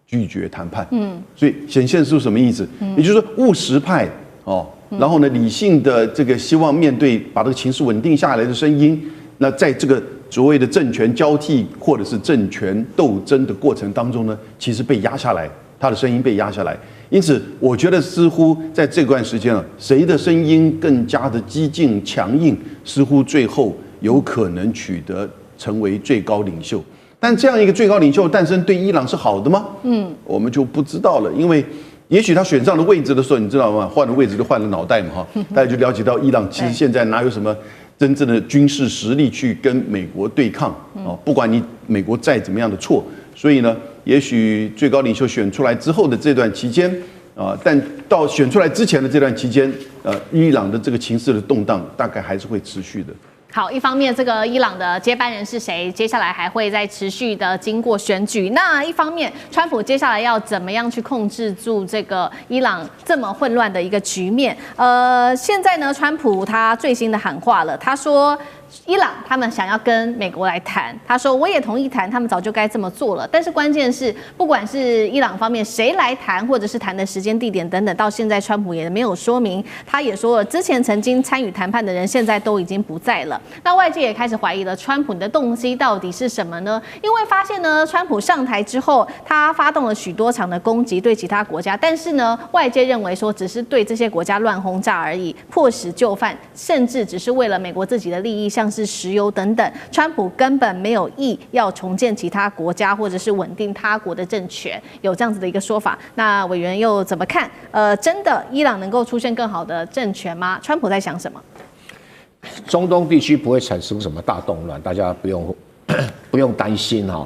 拒绝谈判。所以显现出什么意思？也就是说务实派哦，然后呢理性的这个希望面对把这个情势稳定下来的声音，那在这个所谓的政权交替或者是政权斗争的过程当中呢，其实被压下来，他的声音被压下来。因此，我觉得似乎在这段时间啊，谁的声音更加的激进强硬，似乎最后有可能取得成为最高领袖。但这样一个最高领袖诞生，对伊朗是好的吗？我们就不知道了，因为也许他选上了位置的时候，你知道吗？换了位置就换了脑袋嘛，哈，大家就了解到伊朗其实现在哪有什么真正的军事实力去跟美国对抗啊？不管你美国再怎么样的错，所以呢，也许最高领袖选出来之后的这段期间啊，但到选出来之前的这段期间，伊朗的这个情势的动荡大概还是会持续的。好，一方面这个伊朗的接班人是谁，接下来还会再持续的经过选举。那一方面，川普接下来要怎么样去控制住这个伊朗这么混乱的一个局面？现在呢，川普他最新的喊话了，他说伊朗他们想要跟美国来谈，他说我也同意谈，他们早就该这么做了。但是关键是，不管是伊朗方面谁来谈，或者是谈的时间、地点等等，到现在川普也没有说明。他也说了，之前曾经参与谈判的人，现在都已经不在了。那外界也开始怀疑了，川普的动机到底是什么呢？因为发现呢，川普上台之后，他发动了许多场的攻击对其他国家，但是呢，外界认为说只是对这些国家乱轰炸而已，迫使就范，甚至只是为了美国自己的利益，像是石油等等，川普根本没有意要重建其他国家或者是稳定他国的政权，有这样子的一个说法。那委员又怎么看？真的伊朗能够出现更好的政权吗？川普在想什么？中东地区不会产生什么大动乱，大家不用担心哈。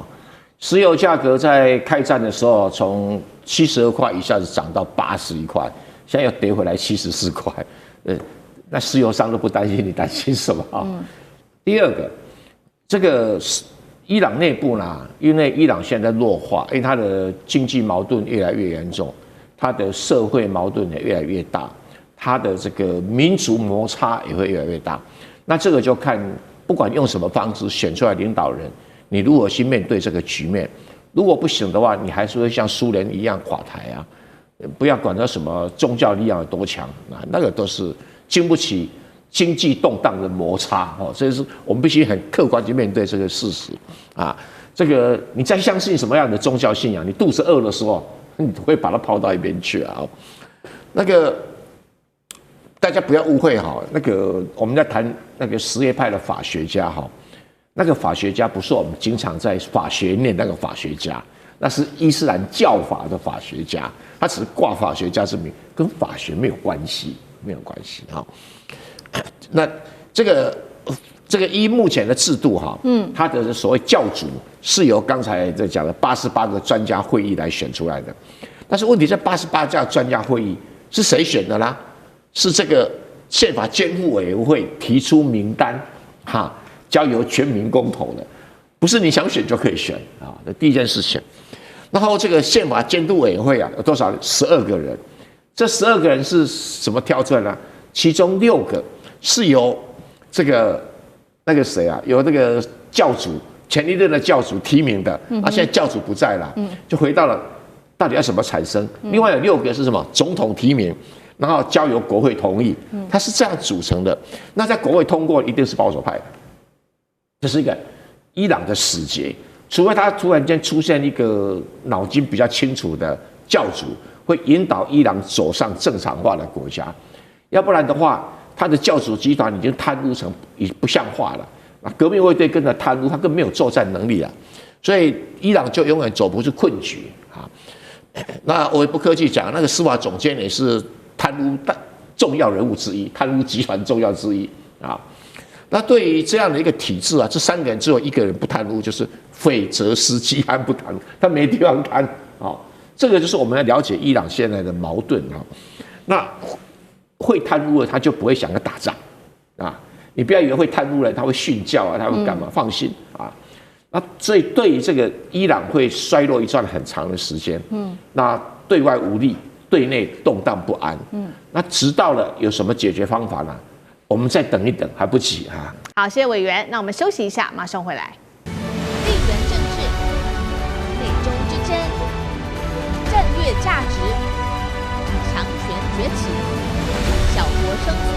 石油价格在开战的时候从72块一下子涨到81块，现在又跌回来74块。那石油商都不担心，你担心什么啊？第二个，这个伊朗内部呢，因为伊朗现在弱化，因为它的经济矛盾越来越严重，它的社会矛盾也越来越大。它的这个民族摩擦也会越来越大，那这个就看不管用什么方式选出来领导人，你如何去面对这个局面。如果不行的话，你还是会像苏联一样垮台啊！不要管它什么宗教力量有多强啊，那个都是经不起经济动荡的摩擦哦。所以是我们必须很客观去面对这个事实啊。这个你再相信什么样的宗教信仰，你肚子饿的时候，你会把它抛到一边去啊。那个。大家不要误会哈，那个我们在谈那个什叶派的法学家哈，那个法学家不是我们经常在法学念那个法学家，那是伊斯兰教法的法学家，他只是挂法学家之名，跟法学没有关系，没有关系哈。那这个依目前的制度哈，他的所谓教主是由刚才在讲的88个专家会议来选出来的，但是问题在88家专家会议是谁选的啦？是这个宪法监护委员会提出名单，哈，交由全民公投的，不是你想选就可以选啊。这第一件事情。然后这个宪法监督委员会啊，有多少？12个人。这12个人是怎么挑出来的？其中6个是由这个那个谁啊，由那个教主前一任的教主提名的，啊，现在教主不在了，就回到了到底要怎么产生？另外有6个是什么？总统提名。然后交由国会同意，它是这样组成的。那在国会通过，一定是保守派的，这是一个伊朗的死结。除非他突然间出现一个脑筋比较清楚的教主，会引导伊朗走上正常化的国家，要不然的话，他的教主集团已经贪污成不像话了。那革命卫队跟着贪污，他更没有作战能力了，所以伊朗就永远走不出困局啊。那我也不客气讲，那个司法总监也是。贪污重要人物之一，贪污集团重要之一啊。那对于这样的一个体制啊，这3个人只有1个人不贪污，就是斐泽斯基安不贪污，他没地方贪啊。这个就是我们要了解伊朗现在的矛盾啊。那会贪污的他就不会想要打仗啊。你不要以为会贪污的他会训教啊，他会干嘛？放心啊。那所以对于这个伊朗会衰落一段很长的时间，那对外无力，对内动荡不安，那直到了有什么解决方法呢？我们再等一等，还不急啊。好，谢谢委员，那我们休息一下，马上回来。地缘政治、美中之争、战略价值、强权崛起、小国生存，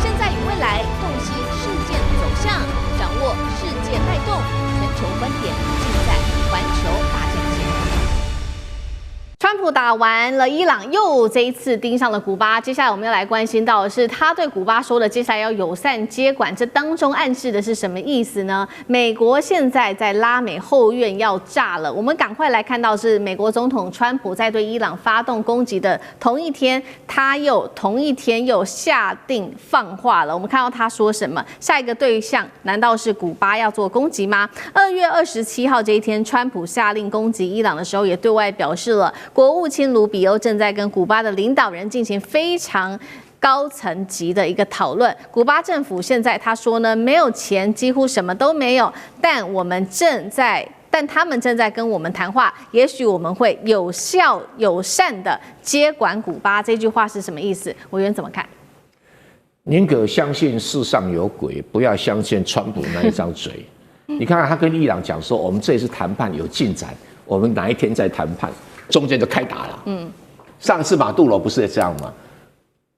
现在与未来洞悉事件走向，掌握世界脉动，全球观点尽在环球大战线。川普打完了伊朗，又这一次盯上了古巴。接下来我们要来关心到的是，他对古巴说的接下来要友善接管，这当中暗示的是什么意思呢？美国现在在拉美后院要炸了。我们赶快来看到是美国总统川普在对伊朗发动攻击的同一天，他又同一天又下定放话了。我们看到他说什么？下一个对象难道是古巴要做攻击吗？2月27号这一天，川普下令攻击伊朗的时候，也对外表示了。国务卿卢比欧正在跟古巴的领导人进行非常高层级的一个讨论。古巴政府现在他说呢，没有钱，几乎什么都没有，但他们正在跟我们谈话，也许我们会有效友善的接管古巴。这句话是什么意思？委员怎么看？宁可相信世上有鬼，不要相信川普那一张嘴。你看看他跟伊朗讲说，我们这一次谈判有进展，我们哪一天再谈判，中间就开打了。上次马杜罗不是也这样吗？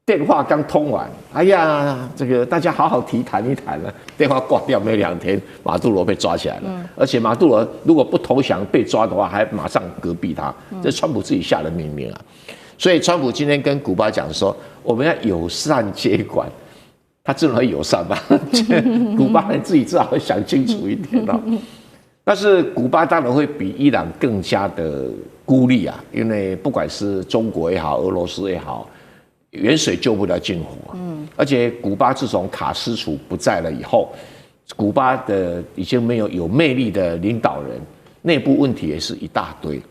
电话刚通完，哎呀，这个大家好好谈一谈了，电话挂掉没2天，马杜罗被抓起来了。而且马杜罗如果不投降被抓的话，还马上隔壁他，这是川普自己下的命令啊。所以川普今天跟古巴讲说，我们要友善接管。他真的会友善吗？古巴人自己至少会想清楚一点哦。但是古巴当然会比伊朗更加的孤立啊，因为不管是中国也好，俄罗斯也好，远水救不了近火。而且古巴自从卡斯楚不在了以后，古巴的已经没有魅力的领导人，内部问题也是一大堆。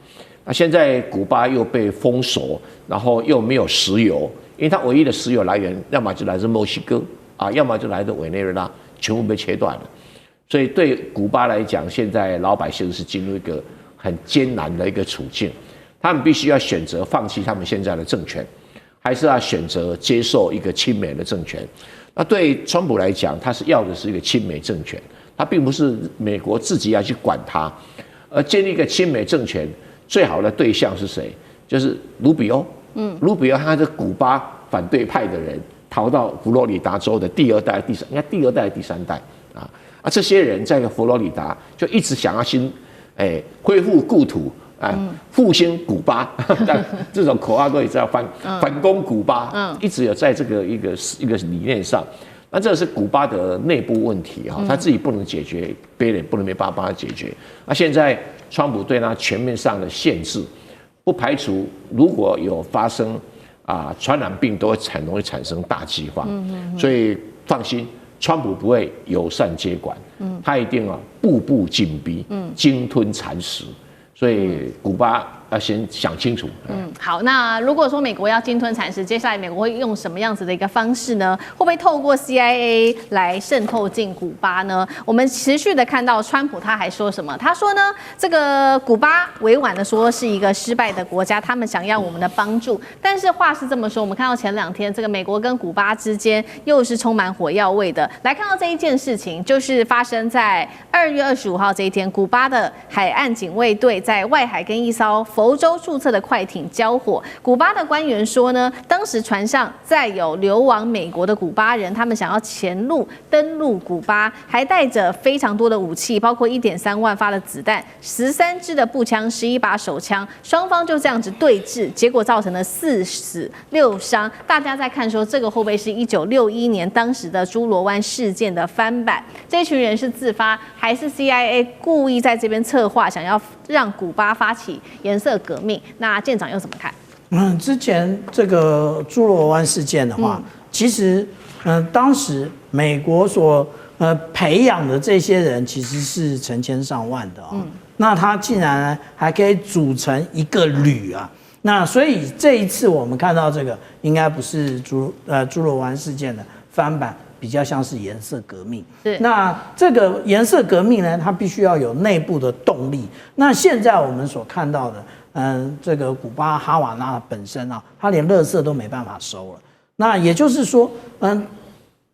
那现在古巴又被封锁，然后又没有石油，因为它唯一的石油来源要么就来自墨西哥啊，要么就来自委内瑞拉，全部被切断了。所以对古巴来讲，现在老百姓是进入一个很艰难的一个处境，他们必须要选择放弃他们现在的政权，还是要选择接受一个亲美的政权。那对川普来讲，他是要的是一个亲美政权，他并不是美国自己要去管他，而建立一个亲美政权最好的对象是谁？就是卢比欧。卢比欧他是古巴反对派的人，逃到佛罗里达州的第二代、应该第二代、第三代啊。这些人在佛罗里达就一直想要恢复故土复兴古巴，但这种口号都一直要反攻古巴，一直有在这个一个理念上。那这是古巴的内部问题哈，他自己不能解决，别人不能没办法帮他解决。那现在川普对他全面上的限制，不排除如果有发生传染病，都会很容易产生大饥荒。所以放心，川普不会友善接管，他一定步步紧逼，鲸吞蚕食。所以古巴要先想清楚。好，那如果说美国要鲸吞蚕食，接下来美国会用什么样子的一个方式呢？会不会透过 CIA 来渗透进古巴呢？我们持续的看到川普他还说什么？他说呢，这个古巴委婉的说是一个失败的国家，他们想要我们的帮助。但是话是这么说，我们看到前2天这个美国跟古巴之间又是充满火药味的。来看到这一件事情，就是发生在2月25号这一天，古巴的海岸警卫队在外海跟一艘佛州注册的快艇交火。古巴的官员说呢，当时船上载有流亡美国的古巴人，他们想要潜入登陆古巴，还带着非常多的武器，包括1.3万发的子弹、13支的步枪、11把手枪，双方就这样子对峙，结果造成了4死6伤。大家在看说，这个会不会是1961年当时的朱罗湾事件的翻版？这群人是自发，还是 CIA 故意在这边策划，想要让古巴发起颜色革命？那舰长又怎么看？之前这个朱罗湾事件的话，其实当时美国所培养的这些人其实是成千上万的那他竟然还可以组成一个旅啊。那所以这一次我们看到这个应该不是朱罗湾事件的翻版，比较像是颜色革命。是，那这个颜色革命呢，它必须要有内部的动力。那现在我们所看到的，这个古巴哈瓦那本身啊，它连垃圾都没办法收了。那也就是说，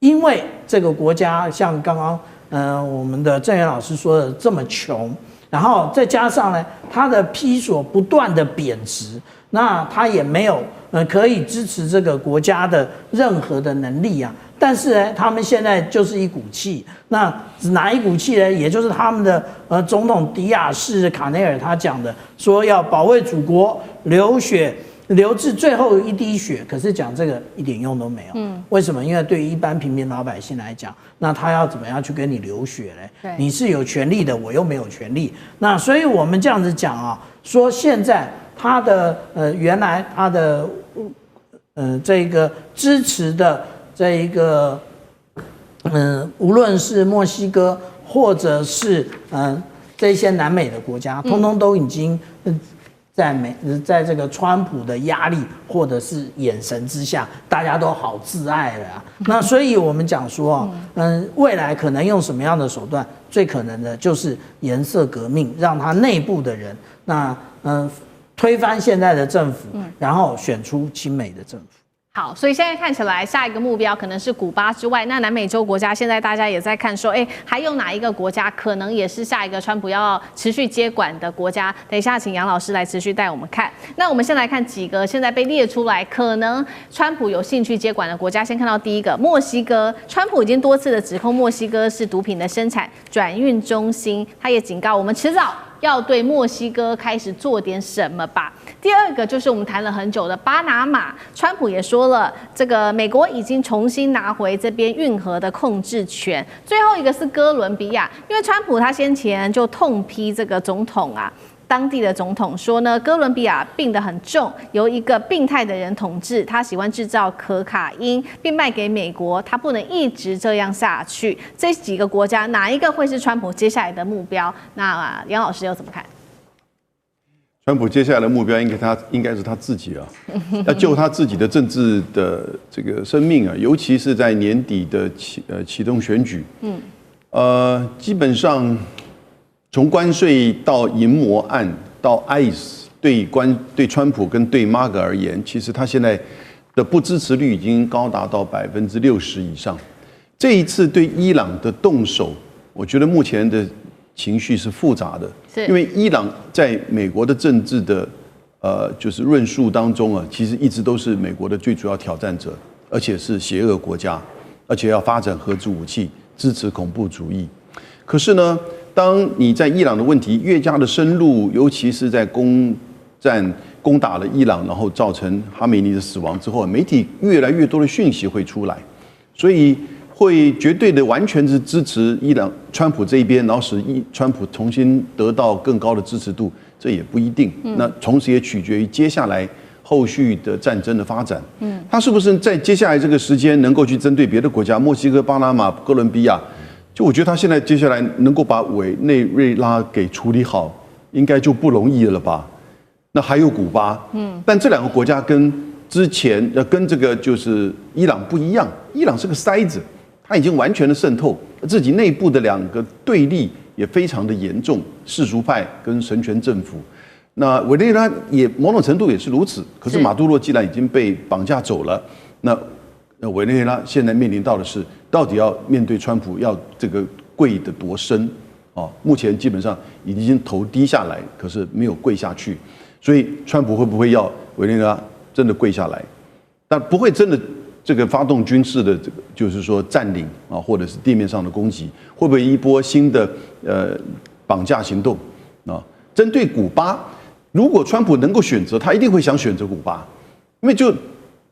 因为这个国家像刚刚我们的郑源老师说的这么穷，然后再加上呢，它的披索不断的贬值，那它也没有可以支持这个国家的任何的能力啊。但是呢，他们现在就是一股气，那哪一股气呢？也就是他们的总统迪亚士卡内尔他讲的，说要保卫祖国，流血。留至最后一滴血，可是讲这个一点用都没有。为什么？因为对于一般平民老百姓来讲，那他要怎么样去跟你流血嘞？你是有权利的，我又没有权利。那所以我们这样子讲啊，说现在他的原来他的这个支持的这一个无论是墨西哥或者是这些南美的国家，通通都已经在这个川普的压力或者是眼神之下，大家都好自爱了啊。那所以我们讲说，未来可能用什么样的手段？最可能的就是颜色革命，让他内部的人推翻现在的政府，然后选出亲美的政府。好，所以现在看起来，下一个目标可能是古巴之外，那南美洲国家现在大家也在看说，还有哪一个国家可能也是下一个川普要持续接管的国家？等一下，请杨老师来持续带我们看。那我们先来看几个现在被列出来，可能川普有兴趣接管的国家。先看到第一个，墨西哥，川普已经多次的指控墨西哥是毒品的生产转运中心，他也警告我们迟早要对墨西哥开始做点什么吧。第二个就是我们谈了很久的巴拿马，川普也说了，这个美国已经重新拿回这边运河的控制权。最后一个是哥伦比亚，因为川普他先前就痛批这个总统啊。当地的总统说呢，哥伦比亚病得很重，由一个病态的人统治，他喜欢制造可卡因并卖给美国，他不能一直这样下去。这几个国家哪一个会是川普接下来的目标？那杨老师又怎么看？川普接下来的目标应该是他自己啊，要救他自己的政治的这个生命啊，尤其是在年底的启动选举，基本上从关税到银魔案到 ICE， 对川普跟对 MAGA 而言，其实他现在的不支持率已经高达到60%以上。这一次对伊朗的动手，我觉得目前的情绪是复杂的，因为伊朗在美国的政治的就是论述当中啊，其实一直都是美国的最主要挑战者，而且是邪恶国家，而且要发展核子武器，支持恐怖主义。可是呢，当你在伊朗的问题越加的深入，尤其是在攻打了伊朗，然后造成哈梅尼的死亡之后，媒体越来越多的讯息会出来，所以会绝对的完全是支持伊朗川普这一边，然后使川普重新得到更高的支持度，这也不一定。那同时也取决于接下来后续的战争的发展。他是不是在接下来这个时间能够去针对别的国家，墨西哥、巴拿马、哥伦比亚？就我觉得他现在接下来能够把委内瑞拉给处理好，应该就不容易了吧？那还有古巴，但这两个国家跟之前跟这个就是伊朗不一样，伊朗是个筛子，它已经完全的渗透，自己内部的两个对立也非常的严重，世俗派跟神权政府。那委内瑞拉也某种程度也是如此，可是马杜罗既然已经被绑架走了，那委内瑞拉现在面临到的是，到底要面对川普要这个跪得多深啊？目前基本上已经头低下来，可是没有跪下去，所以川普会不会要委内瑞拉真的跪下来？但不会真的这个发动军事的这个，就是说占领啊，或者是地面上的攻击，会不会一波新的绑架行动啊？针对古巴，如果川普能够选择，他一定会想选择古巴，因为就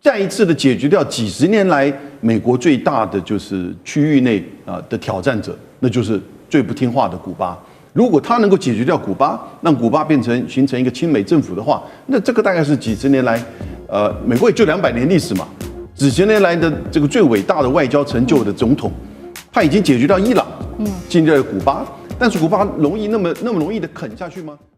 再一次的解决掉几十年来美国最大的就是区域内的挑战者，那就是最不听话的古巴。如果他能够解决掉古巴，让古巴形成一个亲美政府的话，那这个大概是几十年来，美国也就200年历史嘛，几十年来的这个最伟大的外交成就的总统，他已经解决掉伊朗，进入了古巴，但是古巴那么容易的啃下去吗？